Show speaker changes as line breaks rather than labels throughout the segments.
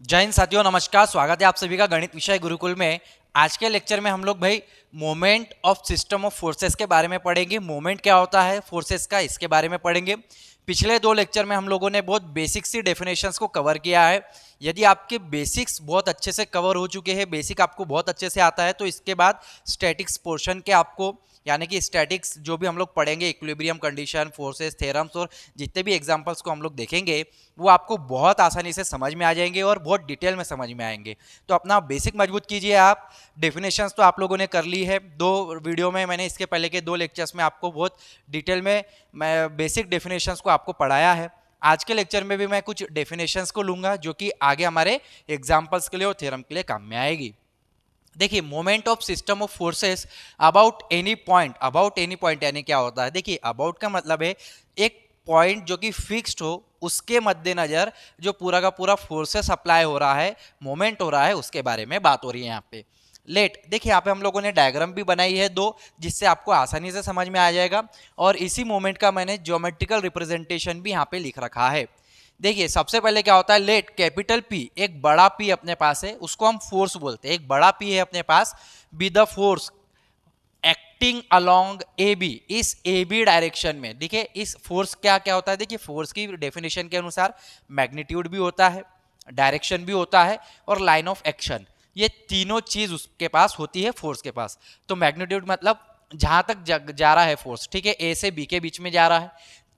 जय हिंद साथियों, नमस्कार। स्वागत है आप सभी का गणित विषय गुरुकुल में। आज के लेक्चर में हम लोग भाई moment of system of forces के बारे में पढ़ेंगे। मोमेंट क्या होता है फोर्सेस का, इसके बारे में पढ़ेंगे। पिछले दो लेक्चर में हम लोगों ने बहुत बेसिक सी डेफिनेशंस को कवर किया है। यदि आपके बेसिक्स बहुत अच्छे से कवर हो चुके हैं, बेसिक आपको बहुत अच्छे से आता है, तो इसके बाद स्टैटिक्स पोर्शन के आपको यानी कि स्टैटिक्स जो भी हम लोग पढ़ेंगे, इक्विलिब्रियम कंडीशन, फोर्सेस, थ्योरम्स और जितने भी एग्जांपल्स को हम लोग देखेंगे वो आपको बहुत आसानी से समझ में आ जाएंगे और बहुत डिटेल में समझ में आएंगे। तो अपना बेसिक मजबूत कीजिए आप। डेफिनेशंस तो आप लोगों ने कर ली है दो वीडियो में। मैंने इसके पहले के दो लेक्चर्स में आपको बहुत डिटेल में मैं बेसिक डेफिनेशंस को आपको पढ़ाया है। आज के लेक्चर में भी मैं कुछ डेफिनेशंस को लूंगा जो कि आगे हमारे एग्जाम्पल्स के लिए और थ्योरम के लिए काम में आएगी। देखिए, moment of system of forces about any point यानी क्या होता है। देखिए, अबाउट का मतलब है एक पॉइंट जो कि फिक्स्ड हो, उसके मद्देनजर जो पूरा का पूरा फोर्सेस अप्लाई हो रहा है, मोमेंट हो रहा है, उसके बारे में बात हो रही है यहाँ पे। लेट, देखिए यहाँ पे हम लोगों ने डायग्राम भी बनाई है दो, जिससे आपको आसानी से समझ में आ जाएगा। और इसी मोमेंट का मैंने ज्योमेट्रिकल रिप्रेजेंटेशन भी यहाँ पे लिख रखा है। देखिए, सबसे पहले क्या होता है, लेट कैपिटल पी, एक बड़ा पी अपने पास है, उसको हम फोर्स बोलते हैं। एक बड़ा पी है अपने पास, be the force acting along A B, इस ए बी डायरेक्शन में। देखिए, इस फोर्स क्या क्या होता है। देखिए, फोर्स की डेफिनेशन के अनुसार मैग्नीट्यूड भी होता है, डायरेक्शन भी होता है और लाइन ऑफ एक्शन, ये तीनों चीज उसके पास होती है फोर्स के पास। तो मैग्नीट्यूड मतलब जहां तक जा रहा है फोर्स, ठीक है, ए से बी के बीच में जा रहा है।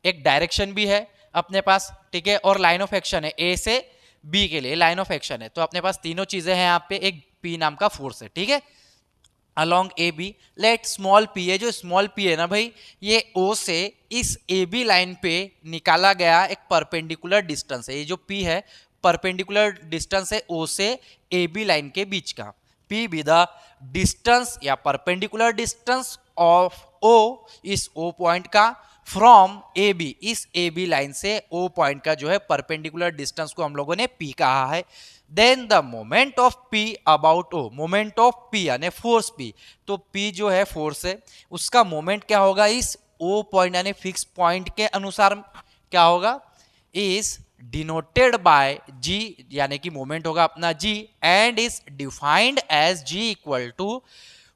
एक डायरेक्शन भी है अपने पास, ठीक है, और लाइन ऑफ एक्शन है, ए से बी के लिए लाइन ऑफ एक्शन है। तो अपने पास तीनों चीजें हैं यहाँ पे। एक पी नाम का फोर्स है, ठीक है, along A B. Let small P है, जो स्मॉल पी है ना भाई, ये ओ से इस ए बी लाइन पे निकाला गया एक परपेंडिकुलर डिस्टेंस है। ये जो पी है परपेंडिकुलर डिस्टेंस है ओ से ए बी लाइन के बीच का। पी बी द डिस्टेंस या परपेंडिकुलर डिस्टेंस ऑफ ओ, इस ओ पॉइंट का, फ्रॉम ए बी, इस ए बी लाइन से ओ पॉइंट का जो है परपेंडिकुलर डिस्टेंस को हम लोगों ने पी कहा है। Then the moment of P about O, moment of P यानी फोर्स पी। तो पी जो है फोर्स है, उसका मोमेंट क्या होगा इस ओ पॉइंट यानी फिक्स पॉइंट के अनुसार क्या होगा, इज डिनोटेड बाय जी, यानी कि मोमेंट होगा अपना G, and is defined as G equal to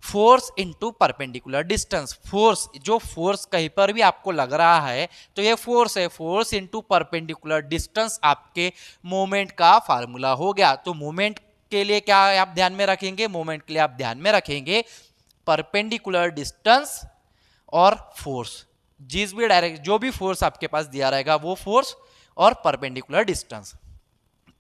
force into perpendicular distance. Force, जो फोर्स कहीं पर भी आपको लग रहा है तो ये फोर्स है, फोर्स इनटू परपेंडिकुलर डिस्टेंस आपके मोमेंट का फार्मूला हो गया। तो मोमेंट के लिए क्या आप ध्यान में रखेंगे, मोमेंट के लिए आप ध्यान में रखेंगे परपेंडिकुलर डिस्टेंस और फोर्स। जिस भी डायरेक्ट जो भी फोर्स आपके पास दिया रहेगा वो फोर्स और परपेंडिकुलर डिस्टेंस,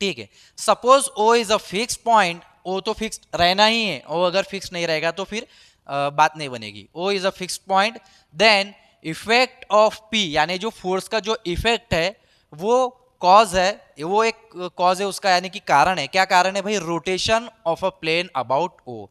ठीक है। Suppose O is a fix point, O तो फिक्स रहना ही है, ओ अगर फिक्स नहीं रहेगा तो फिर बात नहीं बनेगी। O is a fix point, then effect of P यानी जो फोर्स का जो इफेक्ट है वो कॉज है, वो एक कॉज है उसका, यानी कि कारण है। क्या कारण है भाई, rotation of a plane about O.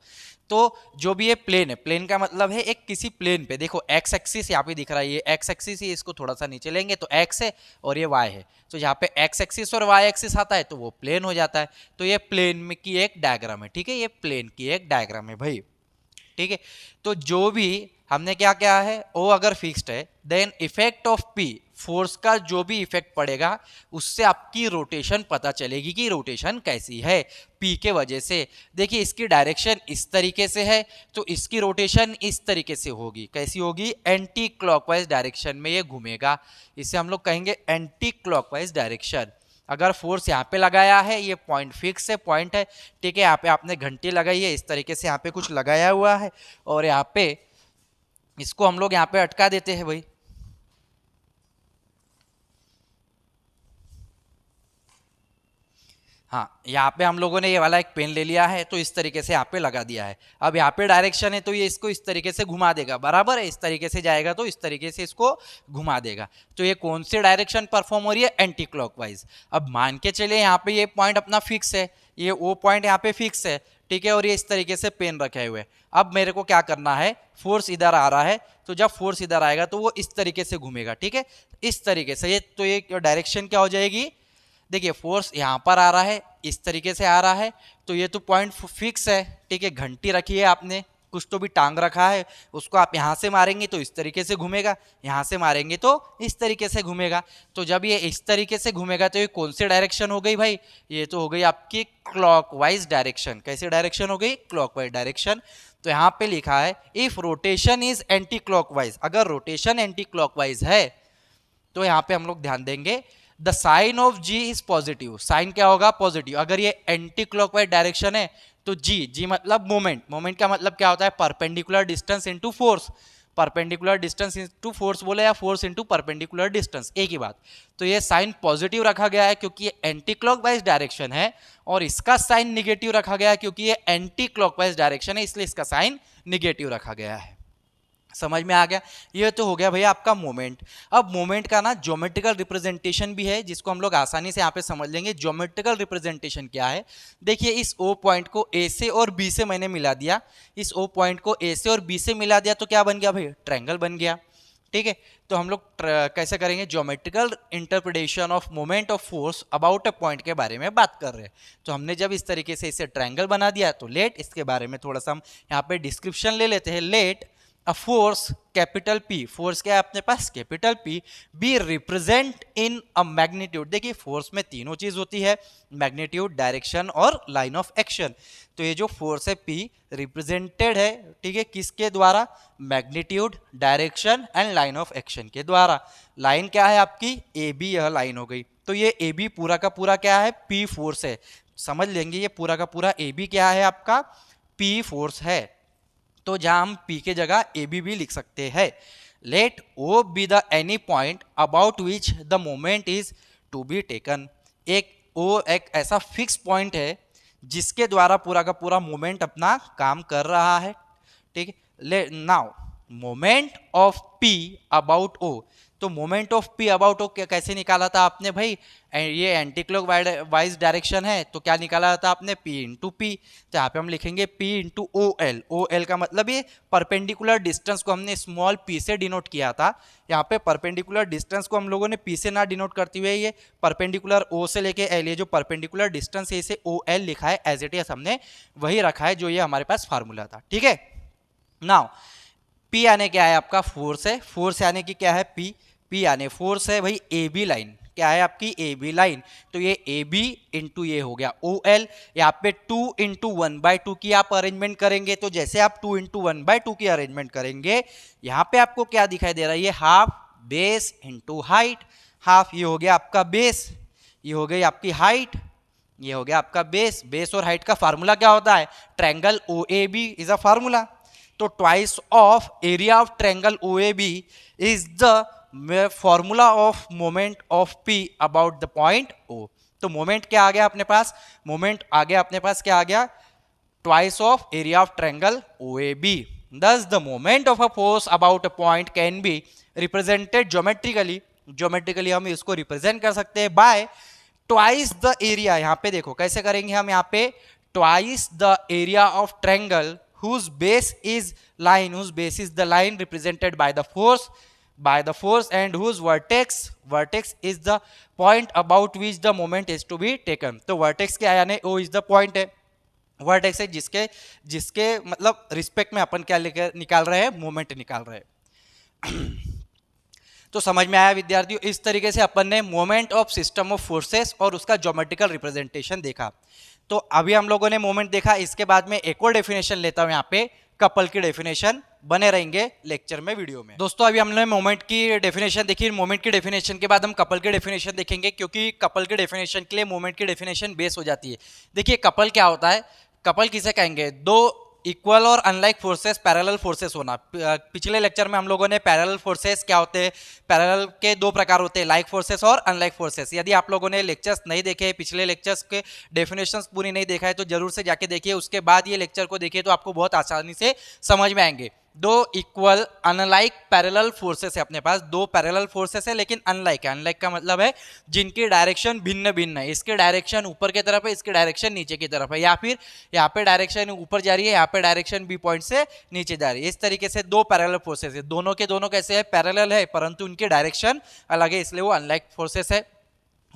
तो जो भी ये प्लेन है, प्लेन का मतलब है एक किसी प्लेन पे, देखो एक्स एक्सिस यहाँ पे दिख रहा है, ये एक्स एक्सिस ही, इसको थोड़ा सा नीचे लेंगे तो एक्स है और ये वाई है। तो यहाँ पे एक्स एक्सिस और वाई एक्सिस आता है तो वो प्लेन हो जाता है। तो ये प्लेन में की एक डायग्राम है, ठीक है, ये प्लेन की एक डायग्राम है भाई, ठीक है। तो जो भी हमने क्या क्या है, ओ अगर फिक्स्ड है, then effect of P, force का जो भी इफेक्ट पड़ेगा उससे आपकी रोटेशन पता चलेगी कि रोटेशन कैसी है पी के वजह से। देखिए, इसकी डायरेक्शन इस तरीके से है तो इसकी रोटेशन इस तरीके से होगी। कैसी होगी, एंटी क्लॉकवाइज डायरेक्शन में ये घूमेगा, इसे हम लोग कहेंगे एंटी क्लॉकवाइज डायरेक्शन। अगर फोर्स यहाँ पे लगाया है, ये पॉइंट फिक्स है, पॉइंट है, ठीक है, यहाँ पे आपने घंटी लगाई है, इस तरीके से यहाँ पे कुछ लगाया हुआ है और यहाँ पे इसको हम लोग यहाँ पे अटका देते हैं भाई। हाँ, यहाँ पे हम लोगों ने ये वाला एक पेन ले लिया है तो इस तरीके से यहाँ पे लगा दिया है। अब यहाँ पे डायरेक्शन है तो ये इसको इस तरीके से घुमा देगा, बराबर है, इस तरीके से जाएगा तो इस तरीके से इसको घुमा देगा। तो ये कौन सी डायरेक्शन परफॉर्म हो रही है, एंटी क्लॉकवाइज। अब मान के चलिए यहाँ पे ये पॉइंट अपना फिक्स है, ये ओ पॉइंट यहाँ पे फिक्स है, ठीक है, और ये इस तरीके से पेन रखे हुए। अब मेरे को क्या करना है, फोर्स इधर आ रहा है तो जब फोर्स इधर आएगा तो वो इस तरीके से घूमेगा, ठीक है, इस तरीके से। ये तो ये डायरेक्शन क्या हो जाएगी, देखिए फोर्स यहाँ पर आ रहा है, इस तरीके से आ रहा है, तो ये तो पॉइंट फिक्स है, ठीक है, घंटी रखी है आपने, कुछ तो भी टांग रखा है, उसको आप यहाँ से मारेंगे तो इस तरीके से घूमेगा, यहाँ से मारेंगे तो इस तरीके से घूमेगा। तो जब ये इस तरीके से घूमेगा तो ये कौन सी डायरेक्शन हो गई भाई? ये तो हो गई आपकी क्लॉकवाइज डायरेक्शन। कैसी डायरेक्शन हो गई? Clockwise direction. तो यहाँ पे लिखा है if rotation is anticlockwise, अगर रोटेशन एंटी क्लॉकवाइज है तो यहाँ पे हम लोग ध्यान देंगे the sign of G is positive. Sign क्या होगा? पॉजिटिव। अगर ये एंटी क्लॉकवाइज डायरेक्शन है तो जी मतलब मोमेंट। मोमेंट का मतलब क्या होता है? Perpendicular distance into force. Perpendicular distance into force बोले या फोर्स इनटू परपेंडिकुलर डिस्टेंस, एक ही बात। तो ये साइन पॉजिटिव रखा गया है क्योंकि ये एंटी क्लॉकवाइज डायरेक्शन है, और इसका साइन निगेटिव रखा गया है क्योंकि ये एंटी क्लॉकवाइज डायरेक्शन है, इसलिए इसका साइन निगेटिव रखा गया है। समझ में आ गया? ये तो हो गया भैया आपका मोमेंट। अब मोमेंट का ना ज्योमेट्रिकल रिप्रेजेंटेशन भी है जिसको हम लोग आसानी से यहाँ पे समझ लेंगे। ज्योमेट्रिकल रिप्रेजेंटेशन क्या है? देखिए, इस ओ पॉइंट को ए से और बी से मैंने मिला दिया। इस ओ पॉइंट को ए से और बी से मिला दिया तो क्या बन गया भाई? ट्रायंगल बन गया। ठीक है, तो हम लोग कैसे करेंगे? Geometrical interpretation of moment of force about a point के बारे में बात कर रहे हैं। तो हमने जब इस तरीके से इसे ट्रायंगल बना दिया तो लेट इसके बारे में थोड़ा सा हम यहाँ पे डिस्क्रिप्शन ले लेते हैं। Let a force capital P, force क्या है अपने पास? Capital P, be represent in a magnitude. देखिए, फोर्स में तीनों चीज होती है, मैग्नीट्यूड, डायरेक्शन और लाइन ऑफ एक्शन। तो ये जो फोर्स है पी रिप्रेजेंटेड है, ठीक है, किसके द्वारा? Magnitude, direction and line of action के द्वारा। लाइन क्या है आपकी? ए बी, यह लाइन हो गई। तो ये ए बी पूरा का पूरा क्या है? पी फोर्स है। समझ लेंगे, ये पूरा का पूरा ए बी क्या है आपका? पी फोर्स है। तो जहां हम P के जगह AB भी लिख सकते हैं। Let O be the any point about which the moment is to be taken. एक O एक ऐसा फिक्स पॉइंट है जिसके द्वारा पूरा का पूरा मोमेंट अपना काम कर रहा है। ठीक है, ले now moment of P about O। तो moment of P about O कैसे निकाला था आपने भाई? ये एंटी क्लॉकवाइज डायरेक्शन है तो क्या निकाला था आपने? P into P. तो यहाँ पे हम लिखेंगे P into O L. O L का मतलब ये परपेंडिकुलर डिस्टेंस को हमने स्मॉल p से डिनोट किया था। यहाँ पे परपेंडिकुलर डिस्टेंस को हम लोगों ने p से ना डिनोट करते हुए ये परपेंडिकुलर O से लेके L, ये जो परपेंडिकुलर डिस्टेंस है इसे ओ एल लिखा है, एज इट इज हमने वही रखा है जो ये हमारे पास फार्मूला था। ठीक है, नाउ P आने क्या है? आपका फोर्स है। फोर्स आने की क्या है? P आने फोर्स है भाई। ए बी लाइन क्या है आपकी? A B line. तो ये ए बी इंटू ये हो गया ओ एल। यहाँ पे 2 इंटू 1/2 की आप अरेंजमेंट करेंगे। तो जैसे आप 2 इंटू 1/2 की अरेंजमेंट करेंगे, यहाँ पे आपको क्या दिखाई दे रहा है? ये half base into height. Half ये हो गया आपका बेस, ये हो गई आपकी हाइट, ये हो गया आपका बेस। बेस और हाइट का फार्मूला क्या होता है? Triangle O A B is a formula. तो twice of area of triangle O A B is the formula of moment of P about the point O। तो मोमेंट क्या आ गया अपने पास? मोमेंट आ गया अपने पास, क्या आ गया? Twice of area of triangle OAB। Thus the moment of a force about a point can be represented geometrically। Geometrically हम इसको रिप्रेजेंट कर सकते हैं बाय ट्वाइस द एरिया। यहाँ पे देखो कैसे करेंगे हम, यहाँ पे twice the area of triangle whose base is line, whose base is the line represented by the force and whose vertex is the point about which the moment is to be taken। तो vertex क्या है? यानी O is the point है, vertex है जिसके मतलब respect में अपन क्या लेकर निकाल रहे हैं? मोमेंट निकाल रहे हैं। तो समझ में आया विद्यार्थियों? इस तरीके से अपन ने moment of system of forces और उसका ज्योमेट्रिकल रिप्रेजेंटेशन देखा। तो अभी हम लोगों ने मोमेंट देखा, इसके बाद में एक और डेफिनेशन लेता हूं यहाँ पे, कपल की डेफिनेशन। बने रहेंगे लेक्चर में, वीडियो में। दोस्तों अभी हमने मोमेंट की डेफिनेशन देखी। मोमेंट की डेफिनेशन के बाद हम कपल की डेफिनेशन देखेंगे, क्योंकि कपल की डेफिनेशन के लिए मोमेंट की डेफिनेशन बेस हो जाती है। देखिए कपल क्या होता है? कपल किसे कहेंगे? दो इक्वल और अनलाइक फोर्सेस, पैरेलल फोर्सेस होना। पिछले लेक्चर में हम लोगों ने पैरेलल फोर्सेस क्या होते हैं, पैरेलल के दो प्रकार होते हैं, लाइक फोर्सेस और अनलाइक फोर्सेस। यदि आप लोगों ने लेक्चर्स नहीं देखे, पिछले लेक्चर्स के डेफिनेशंस पूरी नहीं देखा है तो जरूर से जाके देखिए, उसके बाद ये लेक्चर को देखिए तो आपको बहुत आसानी से समझ में आएंगे। दो इक्वल अनलाइक पैरेलल फोर्सेस है अपने पास, दो पैरेलल फोर्सेस है लेकिन अनलाइक है। अनलाइक का मतलब है जिनकी डायरेक्शन भिन्न भिन्न है, इसके डायरेक्शन ऊपर की तरफ है, इसके डायरेक्शन नीचे की तरफ है, या फिर यहाँ पे डायरेक्शन ऊपर जा रही है, यहाँ पे डायरेक्शन बी पॉइंट से नीचे जा रही है। इस तरीके से दो पैरेलल फोर्सेस है, दोनों के दोनों कैसे है? पैरेलल है, परंतु उनके डायरेक्शन अलग है, इसलिए वो अनलाइक फोर्सेस है।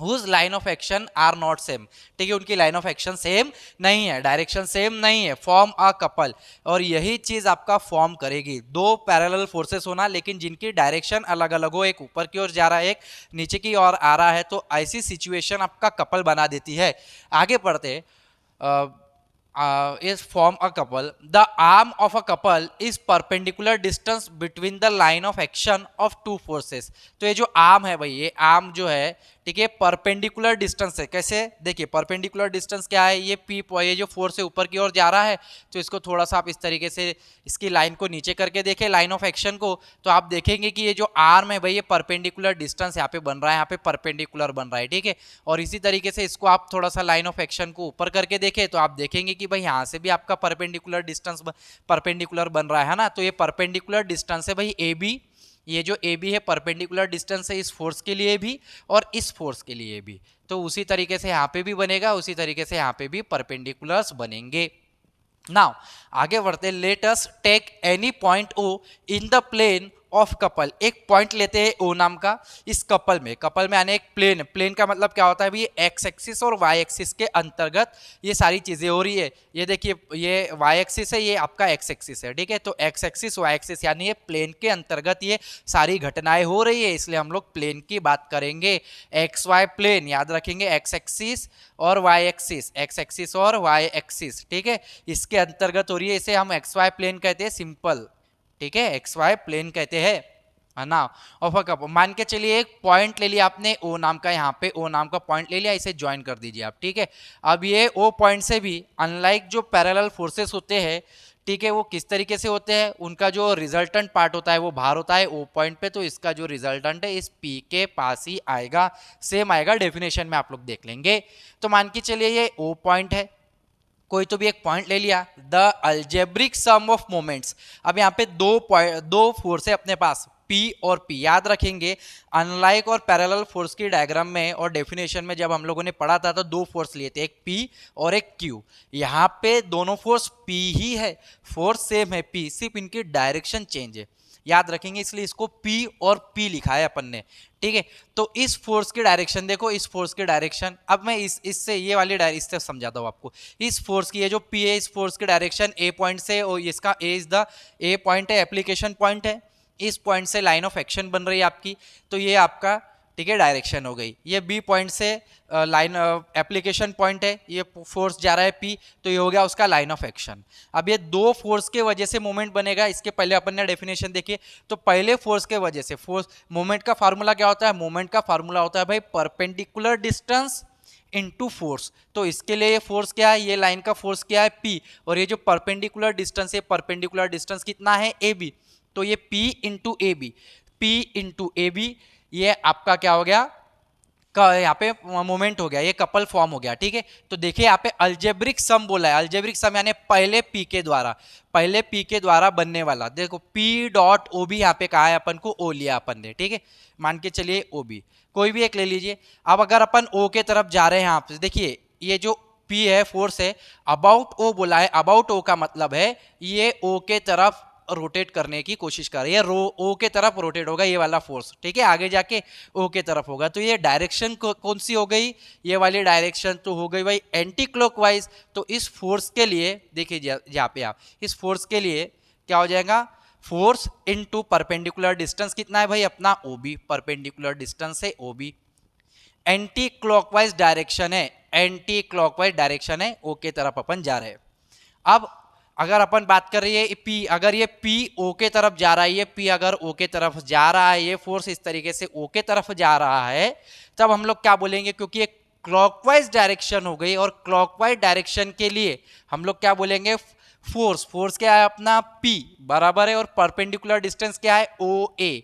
Whose line of action are not same, ठीक है, उनकी लाइन ऑफ एक्शन सेम नहीं है, डायरेक्शन सेम नहीं है, फॉर्म अ कपल। और यही चीज आपका फॉर्म करेगी दो पैरेलल फोर्सेस होना, लेकिन जिनकी डायरेक्शन अलग अलग हो, एक ऊपर की ओर जा रहा है, एक नीचे की ओर आ रहा है, तो ऐसी सिचुएशन आपका कपल बना देती है। आगे बढ़ते is form a couple. The arm of a couple is perpendicular distance between the line of action of two forces. तो ये जो आर्म है भाई, ये आर्म जो है, ठीक है, परपेंडिकुलर डिस्टेंस है। कैसे, देखिए परपेंडिकुलर डिस्टेंस क्या है, ये जो फोर्स है ऊपर की ओर जा रहा है, तो इसको थोड़ा सा आप इस तरीके से इसकी लाइन को नीचे करके देखें, लाइन ऑफ एक्शन को, तो आप देखेंगे कि ये जो आर्म है भाई, ये परपेंडिकुलर डिस्टेंस यहाँ पे बन रहा है, यहाँ पे परपेंडिकुलर बन रहा है, ठीक है। और इसी तरीके से इसको आप थोड़ा सा लाइन ऑफ एक्शन को ऊपर करके देखें, तो आप देखेंगे कि भाई यहाँ से भी आपका परपेंडिकुलर बन रहा है ना। तो ये परपेंडिकुलर डिस्टेंस है भाई ए बी, ये जो ए बी है परपेंडिकुलर डिस्टेंस है इस फोर्स के लिए भी और इस फोर्स के लिए भी। तो उसी तरीके से यहाँ पे भी बनेगा, उसी तरीके से यहाँ पे भी परपेंडिकुलर्स बनेंगे। नाउ आगे बढ़ते, let us take any point O in the plane of couple. एक पॉइंट लेते हैं ओ नाम का इस कपल में यानी एक प्लेन, प्लेन का मतलब क्या होता है भाई, एक्स एक्सिस और वाई एक्सिस के अंतर्गत ये सारी चीजें हो रही है। ये देखिए, ये वाई एक्सिस है, ये आपका एक्स एक्सिस है, ठीक है। तो एक्स एक्सिस वाई एक्सिस यानी ये प्लेन के अंतर्गत ये सारी घटनाएं हो रही है, इसलिए हम लोग प्लेन की बात करेंगे। एक्स वाई प्लेन याद रखेंगे, एक्स एक्सिस और वाई एक्सिस, एक्स एक्सिस और वाई एक्सिस, ठीक है, इसके अंतर्गत हो रही है। इसे हम एक्स वाई प्लेन कहते हैं, सिंपल, ठीक है, एक्स वाई प्लेन कहते हैं, है ना। और कप मान के चलिए एक पॉइंट ले लिया आपने ओ नाम का, यहाँ पे ओ नाम का पॉइंट ले लिया, इसे ज्वाइन कर दीजिए आप, ठीक है। अब ये ओ पॉइंट से भी अनलाइक जो पैरेलल फोर्सेस होते हैं, ठीक है, वो किस तरीके से होते हैं, उनका जो रिजल्टेंट पार्ट होता है वो बाहर होता है ओ पॉइंट पे, तो इसका जो रिजल्टेंट है इस पी के पास ही आएगा, सेम आएगा, डेफिनेशन में आप लोग देख लेंगे। तो मान के चलिए ये ओ पॉइंट है, कोई तो भी एक पॉइंट ले लिया, the algebraic sum of moments. अब यहाँ पे दो फोर्स है अपने पास, P और P, याद रखेंगे अनलाइक और पैरेलल फोर्स की डायग्राम में और डेफिनेशन में जब हम लोगों ने पढ़ा था तो दो फोर्स लिए थे, एक P और एक Q। यहाँ पे दोनों फोर्स P ही है, फोर्स सेम है P, सिर्फ इनकी डायरेक्शन चेंज है, याद रखेंगे, इसलिए इसको P और P लिखा है अपन ने, ठीक है। तो इस फोर्स की डायरेक्शन देखो, इस फोर्स की डायरेक्शन, अब मैं इससे ये वाली इससे समझाता हूँ आपको। इस फोर्स की, ये जो P है, इस फोर्स की डायरेक्शन ए पॉइंट से, और इसका ए इज द ए पॉइंट है, एप्लीकेशन पॉइंट है, इस पॉइंट से लाइन ऑफ एक्शन बन रही है आपकी, तो ये आपका, ठीक है, डायरेक्शन हो गई। ये बी पॉइंट से लाइन एप्लीकेशन पॉइंट है, ये फोर्स जा रहा है पी, तो ये हो गया उसका लाइन ऑफ एक्शन। अब ये दो फोर्स के वजह से मोमेंट बनेगा, इसके पहले अपन ने डेफिनेशन देखी, तो पहले फोर्स के वजह से फोर्स मोमेंट का फार्मूला क्या होता है, मोमेंट का फार्मूला होता है भाई परपेंडिकुलर डिस्टेंस इनटू फोर्स। तो इसके लिए ये फोर्स क्या है, ये लाइन का फोर्स क्या है P, और ये जो परपेंडिकुलर डिस्टेंस है, परपेंडिकुलर डिस्टेंस कितना है AB, तो ये P into A B, P into A B, ये आपका क्या हो गया, यहाँ पे मोमेंट हो गया, ये कपल फॉर्म हो गया, ठीक है। तो देखिए यहाँ पे अल्जेब्रिक सम बोला है, अल्जेब्रिक सम यानी पहले P के द्वारा बनने वाला, देखो P डॉट ओ बी यहाँ पे कहा है अपन को, ओ लिया अपन ने, ठीक है, मान के चलिए ओ बी, कोई भी एक ले लीजिए। अब अगर अपन O के तरफ जा रहे हैं यहाँ पे, देखिए ये जो P है, फोर्स है, अबाउट O बोला है, अबाउट O का मतलब है ये O के तरफ रोटेट करने की कोशिश कर रही है, ओ के तरफ रोटेट होगा ये वाला फोर्स, ठीक है, आगे जाके ओ के तरफ होगा। तो ये डायरेक्शन कौन सी हो गई, ये वाली डायरेक्शन तो हो गई भाई एंटी क्लॉकवाइज। तो इस फोर्स के लिए देखिए यहाँ पे आप, इस फोर्स के लिए क्या हो जाएगा, फोर्स इनटू परपेंडिकुलर डिस्टेंस कितना है भाई अपना ओ बी, परपेंडिकुलर डिस्टेंस है O B, anticlockwise direction है, एंटी क्लॉकवाइज डायरेक्शन है, ओ के तरफ अपन जा रहे हैं। अब अगर अपन बात कर रही है P, अगर ये P O के तरफ जा रहा है, ये P अगर O के तरफ जा रहा है, ये फोर्स इस तरीके से O के तरफ जा रहा है, तब हम लोग क्या बोलेंगे, क्योंकि ये क्लॉकवाइज डायरेक्शन हो गई, और क्लॉकवाइज डायरेक्शन के लिए हम लोग क्या बोलेंगे, फोर्स क्या है अपना P बराबर है, और परपेंडिकुलर डिस्टेंस क्या है OA,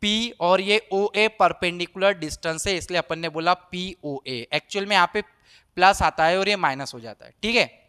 P और ये OA परपेंडिकुलर डिस्टेंस है, इसलिए अपन ने बोला POA। एक्चुअल में यहाँ पे प्लस आता है और ये माइनस हो जाता है, ठीक है,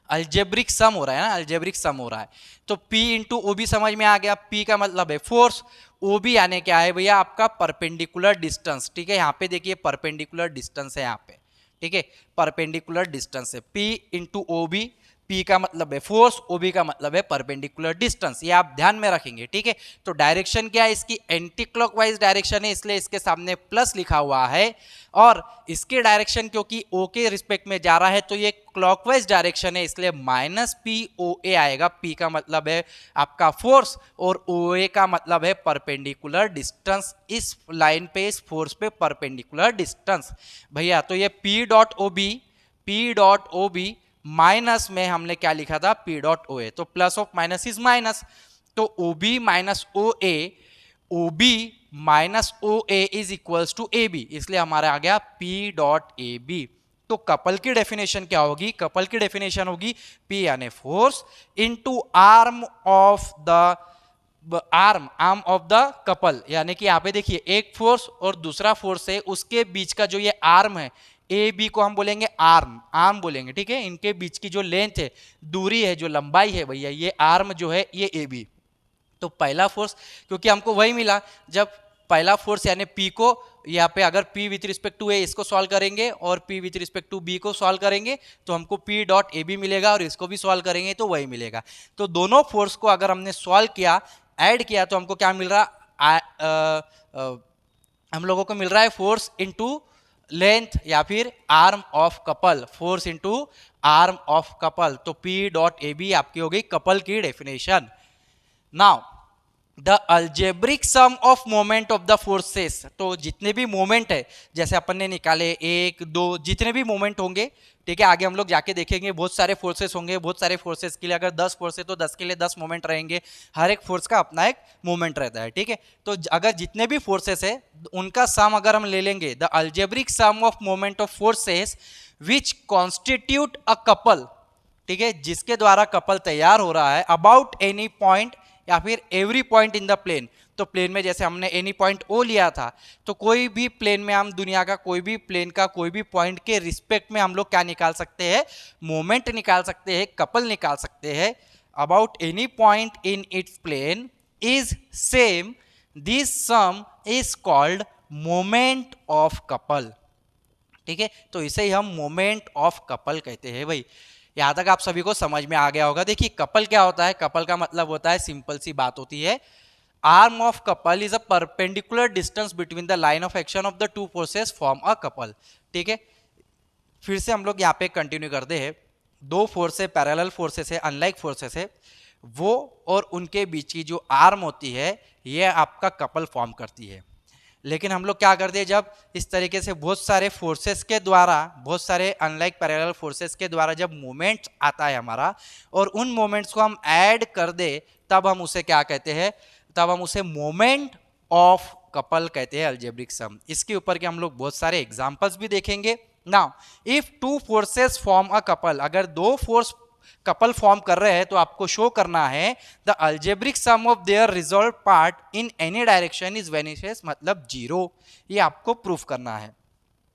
अल्जेब्रिक सम हो रहा है ना, अल्जेब्रिक सम हो रहा है। तो P इंटू ओ बी समझ में आ गया, P का मतलब है फोर्स, ओ बी यानी क्या है भैया आपका परपेंडिकुलर डिस्टेंस, ठीक है, यहाँ पे देखिए परपेंडिकुलर डिस्टेंस है यहाँ पे, ठीक है, परपेंडिकुलर डिस्टेंस है P into O B, P का मतलब है फोर्स, OB का मतलब है परपेंडिकुलर डिस्टेंस, ये आप ध्यान में रखेंगे, ठीक है। तो डायरेक्शन क्या है इसकी, एंटी क्लॉकवाइज डायरेक्शन है, इसलिए इसके सामने प्लस लिखा हुआ है। और इसके डायरेक्शन क्योंकि O के रिस्पेक्ट में जा रहा है तो ये क्लॉकवाइज डायरेक्शन है, इसलिए -POA आएगा। P का मतलब है आपका फोर्स और OA का मतलब है परपेंडिकुलर डिस्टेंस, इस लाइन पे, इस फोर्स पे परपेंडिकुलर डिस्टेंस भैया। तो ये P.OB माइनस में हमने क्या लिखा था, P.OA, तो plus of minus is minus, तो OB minus OA, OB minus OA is equals to AB, इसलिए हमारा आ गया P.AB। तो कपल की डेफिनेशन क्या होगी, कपल की डेफिनेशन होगी P यानी force into arm of the couple, यानी कि यहाँ पे देखिए एक फोर्स और दूसरा फोर्स है, उसके बीच का जो ये आर्म है, ए बी को हम बोलेंगे आर्म बोलेंगे, ठीक है। इनके बीच की जो लेंथ है, दूरी है, जो लंबाई है भैया, ये आर्म जो है ये ए बी। तो पहला फोर्स, क्योंकि हमको वही मिला, जब पहला फोर्स यानी P को यहाँ पे अगर P with respect to A इसको सॉल्व करेंगे और P with respect to B को सॉल्व करेंगे तो हमको P.AB मिलेगा, और इसको भी सॉल्व करेंगे तो वही मिलेगा। तो दोनों फोर्स को अगर हमने सॉल्व किया, ऐड किया, तो हमको क्या मिल रहा, हम लोगों को मिल रहा है फोर्स इनटू लेंथ या फिर arm of couple, force into arm of couple. तो P.AB आपकी हो गई कपल की definition. Now the algebraic sum of moment of the forces, तो जितने भी मोमेंट है, जैसे अपन ने निकाले 1 2, जितने भी मोमेंट होंगे, ठीक है, आगे हम लोग जाके देखेंगे, बहुत सारे फोर्सेस होंगे, बहुत सारे फोर्सेस के लिए अगर 10 फोर्स है तो 10 के लिए 10 मोमेंट रहेंगे, हर एक फोर्स का अपना एक मोमेंट रहता है, ठीक है। तो अगर जितने भी फोर्सेस है उनका सम अगर हम ले लेंगे, the algebraic sum of moment of forces which constitute a couple, ठीक है, जिसके द्वारा कपल तैयार हो रहा है, अबाउट एनी पॉइंट या फिर every point in the plane. तो प्लेन में जैसे हमने एनी पॉइंट ओ लिया था, तो कोई भी प्लेन में हम दुनिया का कोई भी प्लेन का कोई भी पॉइंट के रिस्पेक्ट में हम लोग क्या निकाल सकते हैं, मोमेंट निकाल सकते हैं, कपल निकाल सकते हैं। About any point in its plane is same, this sum is called moment of couple, ठीक है। तो इसे ही हम मोमेंट ऑफ कपल कहते हैं भाई। यहां तक आप सभी को समझ में आ गया होगा। देखिए कपल क्या होता है, कपल का मतलब होता है, सिंपल सी बात होती है, arm of couple is a perpendicular distance between the line of action of the two forces form a couple, ठीक है। फिर से हम लोग यहाँ पे कंटिन्यू करते हैं। दो फोर्स है, पैरेलल फोर्सेस है, अनलाइक फोर्सेस है, वो और उनके बीच की जो आर्म होती है ये आपका कपल फॉर्म करती है। लेकिन हम लोग क्या करते हैं, जब इस तरीके से बहुत सारे फोर्सेस के द्वारा, बहुत सारे अनलाइक पैरेलल फोर्सेस के द्वारा जब मोमेंट आता है हमारा, और उन मोमेंट्स को हम ऐड कर दे, तब हम उसे क्या कहते हैं, तब हम उसे मोमेंट ऑफ कपल कहते हैं, अलजेब्रिक सम। इसके ऊपर के हम लोग बहुत सारे एग्जांपल्स भी देखेंगे। Now if two forces form a couple, अगर दो फोर्स कपल फॉर्म कर रहे हैं तो आपको शो करना है the algebraic sum of their resolve part in any direction is vanishing, मतलब जीरो, ये आपको प्रूफ करना है।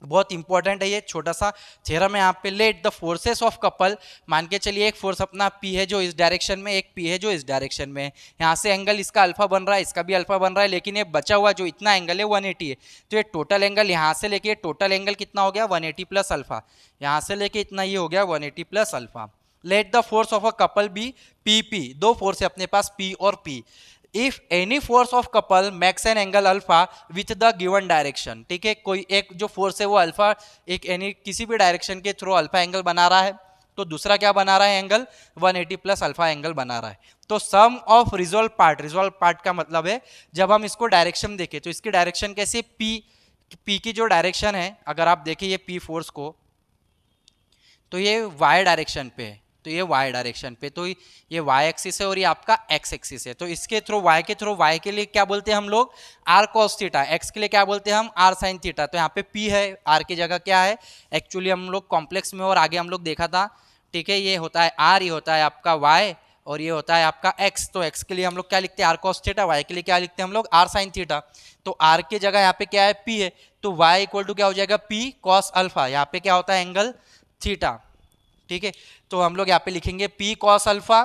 बहुत इंपॉर्टेंट है ये छोटा सा थ्योरम है यहाँ पे। Let the forces of couple, मान के चलिए एक फोर्स अपना P है जो इस डायरेक्शन में, एक P है जो इस डायरेक्शन में है, यहाँ से एंगल इसका अल्फा बन रहा है, इसका भी अल्फा बन रहा है, लेकिन ये बचा हुआ जो इतना एंगल है 180 है, तो ये टोटल एंगल यहाँ से लेके टोटल एंगल कितना हो गया 180 प्लस अल्फा, यहाँ से लेके इतना ये हो गया 180 plus alpha. Let the force of a couple be PP, दो फोर्स है अपने पास P और P। If any force of couple makes an angle alpha with the given direction, ठीक है, कोई एक जो फोर्स है वो अल्फा एक एनी किसी भी डायरेक्शन के थ्रू अल्फा एंगल बना रहा है, तो दूसरा क्या बना रहा है, एंगल 180 प्लस अल्फा एंगल बना रहा है। तो सम ऑफ रिजॉल्व पार्ट का मतलब है जब हम इसको डायरेक्शन देखें तो इसकी डायरेक्शन कैसे, P की जो डायरेक्शन है, अगर आप देखें ये P फोर्स को, तो ये Y डायरेक्शन पे है, तो ये Y डायरेक्शन पे, तो ये Y एक्सिस है और ये आपका X एक्सिस है। तो इसके थ्रू Y के थ्रू, Y के लिए क्या बोलते हैं हम लोग, R cos थीटा, X के लिए क्या बोलते हैं हम, R sin थीटा। तो यहाँ पे P है, R की जगह क्या है, एक्चुअली हम लोग कॉम्प्लेक्स में और आगे हम लोग देखा था, ठीक है, ये होता है R, ये होता है आपका Y और ये होता है आपका X। तो X के लिए हम लोग क्या लिखते हैं, R cos थीटा, Y के लिए क्या लिखते हैं हम लोग, R sin थीटा। तो R की जगह यहाँ पे क्या है, P है, तो Y इक्वल टू क्या हो जाएगा, P cos अल्फा, यहाँ पे क्या होता है एंगल थीटा, ठीक है। तो हम लोग यहाँ पे लिखेंगे P cos अल्फा,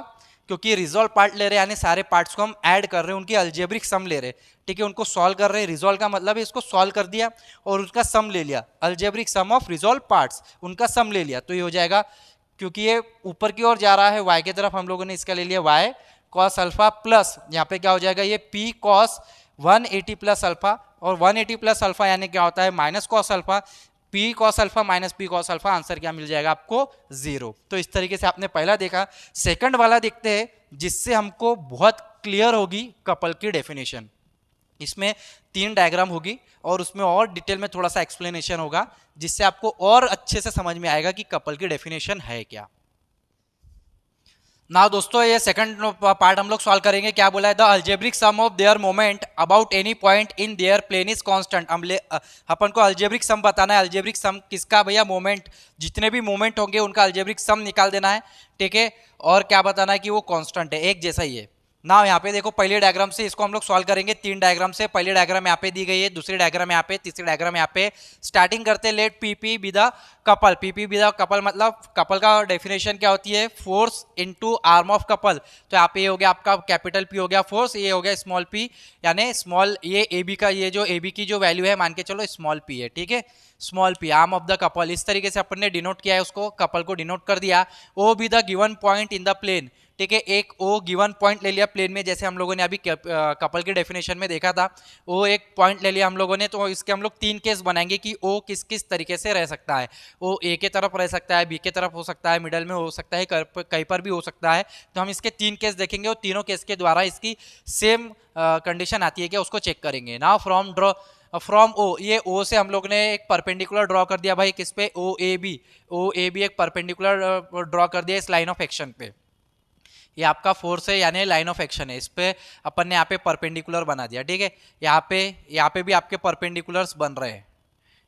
क्योंकि रिजॉल्व पार्ट ले रहे हैं, यानी सारे पार्ट्स को हम ऐड कर रहे हैं, उनकी अल्जेब्रिक सम ले रहे हैं, ठीक है, उनको सॉल्व कर रहे हैं। रिजॉल्व का मतलब है इसको सॉल्व कर दिया और उसका सम ले लिया, algebraic sum of resolve parts, उनका सम ले लिया, तो ये हो जाएगा क्योंकि ये ऊपर की ओर जा रहा है y की तरफ, हम लोगों ने इसका ले लिया y cos अल्फा प्लस यहाँ पे क्या हो जाएगा ये p cos 180 प्लस अल्फा, और 180 प्लस अल्फा यानी क्या होता है minus cos alpha, p cos alpha minus p cos alpha, answer क्या मिल जाएगा आपको 0। तो इस तरीके से आपने पहला देखा। सेकंड वाला देखते हैं जिससे हमको बहुत क्लियर होगी कपल की डेफिनेशन। इसमें 3 डायग्राम होगी और उसमें और डिटेल में थोड़ा सा एक्सप्लेनेशन होगा जिससे आपको और अच्छे से समझ में आएगा कि कपल की डेफिनेशन है क्या। ना दोस्तों ये सेकंड पार्ट हम लोग सॉल्व करेंगे। क्या बोला है, the algebraic sum of their moment about any point in their plane is constant. अपन को अल्जेब्रिक सम बताना है। अल्जेब्रिक सम किसका भैया, मोमेंट, जितने भी मोमेंट होंगे उनका अल्जेब्रिक सम निकाल देना है, ठीक है। और क्या बताना है कि वो कांस्टेंट है, एक जैसा ही है ना। यहाँ पे देखो पहले डायग्राम से इसको हम लोग सॉल्व करेंगे। 3 डायग्राम से, पहले डायग्राम यहाँ पे दी गई है, दूसरी डायग्राम यहाँ पे, तीसरी डायग्राम यहाँ पे। स्टार्टिंग करते हैं, let PP be the couple. PP be the couple मतलब कपल का डेफिनेशन क्या होती है, force into arm of couple. तो यहाँ पे ये हो गया आपका कैपिटल पी हो गया फोर्स, ये हो गया स्मॉल पी, यानी स्मॉल ये ए बी का, ये जो ए बी की जो वैल्यू है मान के चलो स्मॉल पी है, ठीक है। Small P arm of the couple, इस तरीके से अपन ने डिनोट किया है उसको, कपल को डिनोट कर दिया। O be the given point in the plane, ठीक है। एक ओ गिवन पॉइंट ले लिया प्लेन में, जैसे हम लोगों ने अभी कपल की डेफिनेशन में देखा था। ओ एक पॉइंट ले लिया हम लोगों ने, तो इसके हम लोग 3 केस बनाएंगे कि ओ किस किस तरीके से रह सकता है। ओ ए के तरफ रह सकता है, बी के तरफ हो सकता है, मिडल में हो सकता है, कहीं पर भी हो सकता है। तो हम इसके 3 केस देखेंगे और तीनों केस के द्वारा इसकी सेम कंडीशन आती है क्या उसको चेक करेंगे। नाउ फ्रॉम ओ, ये ओ से हम लोग ने एक परपेंडिकुलर ड्रॉ कर दिया भाई, किस पे, ओ ए बी एक परपेंडिकुलर ड्रॉ कर दिया इस लाइन ऑफ एक्शन पे। ये आपका फोर्स है यानी लाइन ऑफ एक्शन है, इस पे अपन ने यहाँ पे परपेंडिकुलर बना दिया, ठीक है। यहाँ पे भी आपके परपेंडिकुलर्स बन रहे हैं,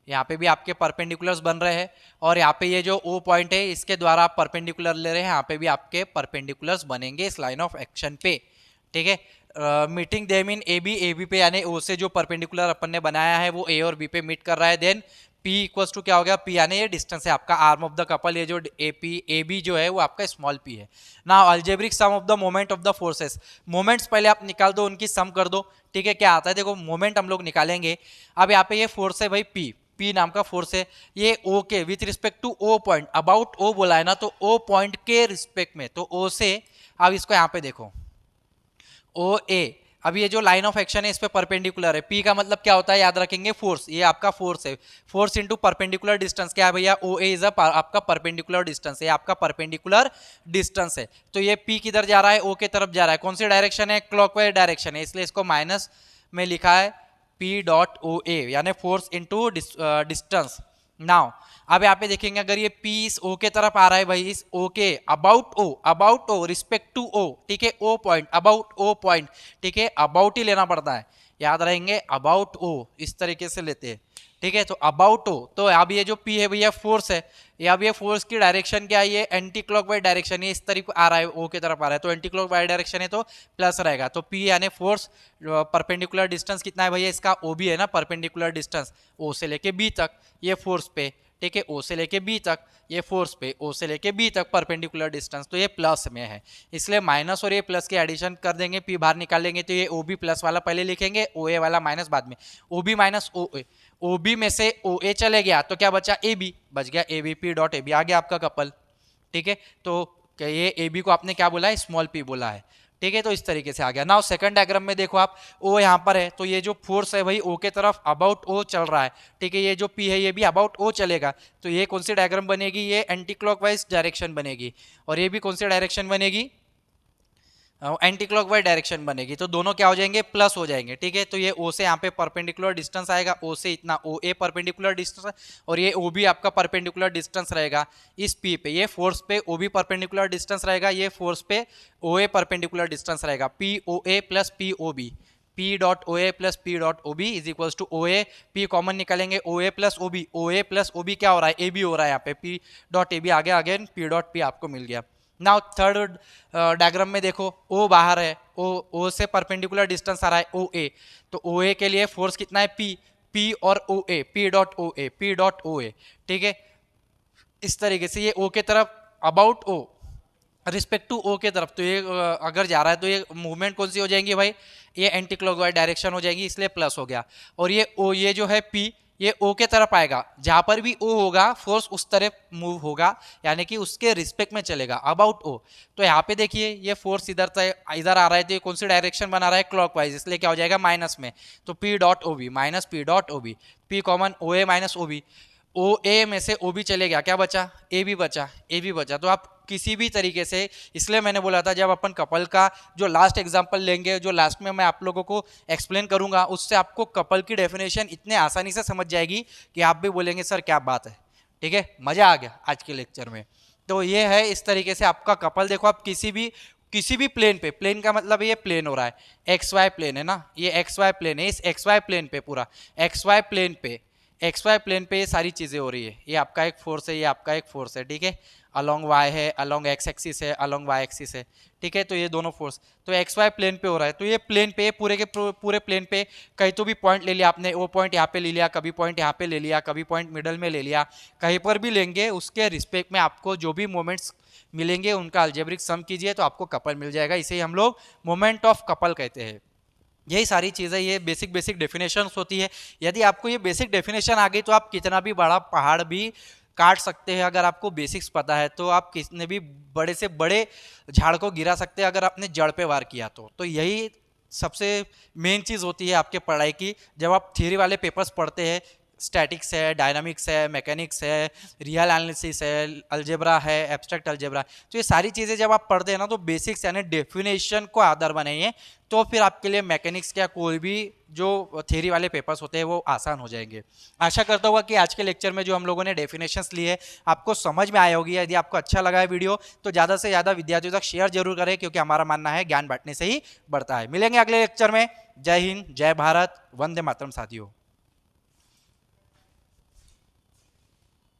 यहाँ पे भी आपके परपेंडिकुलर्स बन रहे हैं, और यहाँ पे ये जो ओ पॉइंट है इसके द्वारा आप परपेंडिकुलर ले रहे हैं, यहाँ पे भी आपके परपेंडिकुलर्स बनेंगे इस लाइन ऑफ एक्शन पे, ठीक है। Meeting them in A B पे, यानी ओ से जो परपेंडिकुलर अपन ने बनाया है वो ए और बी पे मीट कर रहा है। देन P इक्वल्स टू क्या हो गया, P यानी ये डिस्टेंस है आपका आर्म ऑफ द कपल, ये जो ए बी जो है वो आपका स्मॉल p है। ना algebraic sum of the moment of the forces, moments पहले आप निकाल दो, उनकी सम कर दो, ठीक है। क्या आता है देखो, मोमेंट हम लोग निकालेंगे। अब यहाँ पे ये फोर्स है भाई P नाम का फोर्स है, ये O के with respect to O point, about O बोला है ना, तो O पॉइंट के रिस्पेक्ट में, तो O से, अब इसको यहाँ पे देखो ओ ए, अब ये जो लाइन ऑफ एक्शन है इस पे परपेंडिकुलर है। पी का मतलब क्या होता है याद रखेंगे, फोर्स, ये आपका फोर्स है, फोर्स इनटू परपेंडिकुलर डिस्टेंस। क्या है भैया, ओ ए इज आपका परपेंडिकुलर डिस्टेंस, ये आपका परपेंडिकुलर डिस्टेंस है। तो ये पी किधर जा रहा है, ओ के तरफ जा रहा है, कौन सी डायरेक्शन है, क्लॉकवाइज डायरेक्शन है, इसलिए इसको माइनस में लिखा है पी डॉट ओ ए, यानी फोर्स इनटू डिस्टेंस। नाउ अब यहाँ पे देखेंगे, अगर ये P इस O के तरफ आ रहा है भाई, इस O के about O respect to O, ठीक है, O point, about O point, ठीक है, अबाउट ही लेना पड़ता है, याद रहेंगे, अबाउट O इस तरीके से लेते हैं, ठीक है। तो अबाउट O, तो अब ये जो P है भैया फोर्स है, ये अब ये फोर्स की डायरेक्शन क्या है, ये एंटी क्लॉकवाइज डायरेक्शन है, इस तरफ आ रहा है, O के तरफ आ रहा है, तो एंटी क्लॉकवाइज डायरेक्शन है तो प्लस रहेगा। तो P यानी फोर्स, परपेंडिकुलर डिस्टेंस कितना है भैया इसका, OB है ना, परपेंडिकुलर डिस्टेंस O से लेके B तक, ये फोर्स पे, ठीक है, O से लेके B तक, ये फोर्स पे O से लेके B तक परपेंडिकुलर डिस्टेंस, तो ये प्लस में है, इसलिए माइनस और ये प्लस के एडिशन कर देंगे, P बाहर निकालेंगे, तो ये OB प्लस वाला पहले लिखेंगे, OA वाला माइनस बाद में, OB माइनस OA, OB में से OA चले गया तो क्या बचा, AB बच गया, ABP डॉट AB आ गया आपका कपल, ठीक है। तो ये AB को आपने क्या बोला है, स्मॉल p बोला है, ठीक है। तो इस तरीके से आ गया। नाउ सेकंड डायग्राम में देखो आप, O यहाँ पर है, तो ये जो फोर्स है भाई O के तरफ अबाउट O चल रहा है, ठीक है, ये जो P है ये भी अबाउट O चलेगा, तो ये कौन सी डायग्राम बनेगी, ये एंटी क्लॉकवाइज डायरेक्शन बनेगी, और ये भी कौन सी डायरेक्शन बनेगी, एंटी क्लॉकवाइज डायरेक्शन बनेगी, तो दोनों क्या हो जाएंगे, प्लस हो जाएंगे, ठीक है। तो ये O से यहाँ पे परपेंडिकुलर डिस्टेंस आएगा, O से इतना OA परपेंडिकुलर डिस्टेंस, और ये OB आपका परपेंडिकुलर डिस्टेंस रहेगा इस P पे, ये फोर्स पे OB परपेंडिकुलर डिस्टेंस रहेगा, ये फोर्स पे OA परपेंडिकुलर डिस्टेंस रहेगा, POA plus POB, P dot OA plus P dot OB is equals to OA, P common निकालेंगे, OA plus OB, OA plus OB क्या हो रहा है, AB हो रहा है यहाँ पे, P डॉट AB आ गया, अगेन P डॉट P आपको मिल गया। नाउ थर्ड डायग्राम में देखो, O बाहर है, O से परपेंडिकुलर डिस्टेंस आ रहा है OA, तो OA के लिए फोर्स कितना है, P और OA, P डॉट OA, ठीक है। इस तरीके से ये O के तरफ about O respect to O के तरफ, तो ये अगर जा रहा है तो ये मूवमेंट कौन सी हो जाएंगी भाई, ये एंटी क्लॉकवाइज डायरेक्शन हो जाएगी, इसलिए प्लस हो गया। और ये O, ये जो है P, ये ओ के तरफ आएगा, जहां पर भी ओ होगा फोर्स उस तरफ मूव होगा, यानी कि उसके रिस्पेक्ट में चलेगा, अबाउट ओ। तो यहाँ पे देखिए ये फोर्स इधर से इधर आ रहा है, तो ये कौन सी डायरेक्शन बना रहा है, क्लॉकवाइज, इसलिए क्या हो जाएगा माइनस में, तो P dot O B minus P dot O B, P common O A minus O B, O A में से ओ बी चले गया, क्या बचा, ए बी बचा, ए बी बचा। तो आप किसी भी तरीके से, इसलिए मैंने बोला था जब अपन कपल का जो लास्ट एग्जांपल लेंगे, जो लास्ट में मैं आप लोगों को एक्सप्लेन करूंगा, उससे आपको कपल की डेफिनेशन इतने आसानी से समझ जाएगी कि आप भी बोलेंगे सर क्या बात है। ठीक है, मजा आ गया आज के लेक्चर में। तो ये है इस तरीके से आपका कपल। देखो आप किसी भी प्लेन पे, प्लेन का मतलब ये प्लेन हो रहा है, एक्स वाई प्लेन है ना, ये एक्स वाई प्लेन है, इस एक्स वाई प्लेन पे पूरा एक्स वाई प्लेन पे, एक्स वाई प्लेन पे ये सारी चीजें हो रही है, ये आपका एक फोर्स है, ये आपका एक फोर्स है, ठीक है, अलोंग वाई है, अलोंग एक्स एक्सिस है, अलोंग वाई एक्सिस है, ठीक है। तो ये दोनों फोर्स तो एक्स वाई प्लेन पे हो रहा है, तो ये प्लेन पे पूरे के पूरे प्लेन पे कहीं तो भी पॉइंट ले लिया आपने, वो पॉइंट यहाँ पे ले लिया, कभी पॉइंट यहाँ पे ले लिया, कभी पॉइंट मिडल में ले लिया, कहीं पर भी लेंगे उसके रिस्पेक्ट में आपको जो भी मोमेंट्स मिलेंगे उनका अलजेब्रिक सम कीजिए तो आपको कपल मिल जाएगा। इसे ही हम लोग मोमेंट ऑफ कपल कहते हैं। यही सारी चीज़ें, ये बेसिक बेसिक डेफिनेशंस होती है। यदि आपको ये बेसिक डेफिनेशन आ गई तो आप कितना भी बड़ा पहाड़ भी काट सकते हैं। अगर आपको बेसिक्स पता है तो आप कितने भी बड़े से बड़े झाड़ को गिरा सकते हैं अगर आपने जड़ पे वार किया तो यही सबसे मेन चीज़ होती है आपके पढ़ाई की। जब आप थियरी वाले पेपर्स पढ़ते हैं, स्टैटिक्स है, डायनामिक्स है, मैकेनिक्स है, रियल एनालिसिस है, अलजेब्रा है, एब्स्ट्रैक्ट अलजेब्रा, तो ये सारी चीज़ें जब आप पढ़ते हैं ना तो बेसिक्स यानी डेफिनेशन को आधार बनाइए, तो फिर आपके लिए मैकेनिक्स का कोई भी जो थ्योरी वाले पेपर्स होते हैं वो आसान हो जाएंगे। आशा करता हूँ कि आज के लेक्चर में जो हम लोगों ने डेफिनेशंस लिए आपको समझ में आया होगी। यदि आपको अच्छा लगा है वीडियो तो ज़्यादा से ज़्यादा विद्यार्थियों तक शेयर जरूर करें, क्योंकि हमारा मानना है ज्ञान बांटने से ही बढ़ता है। मिलेंगे अगले लेक्चर में। जय हिंद, जय भारत, वंदे मातरम साथियों।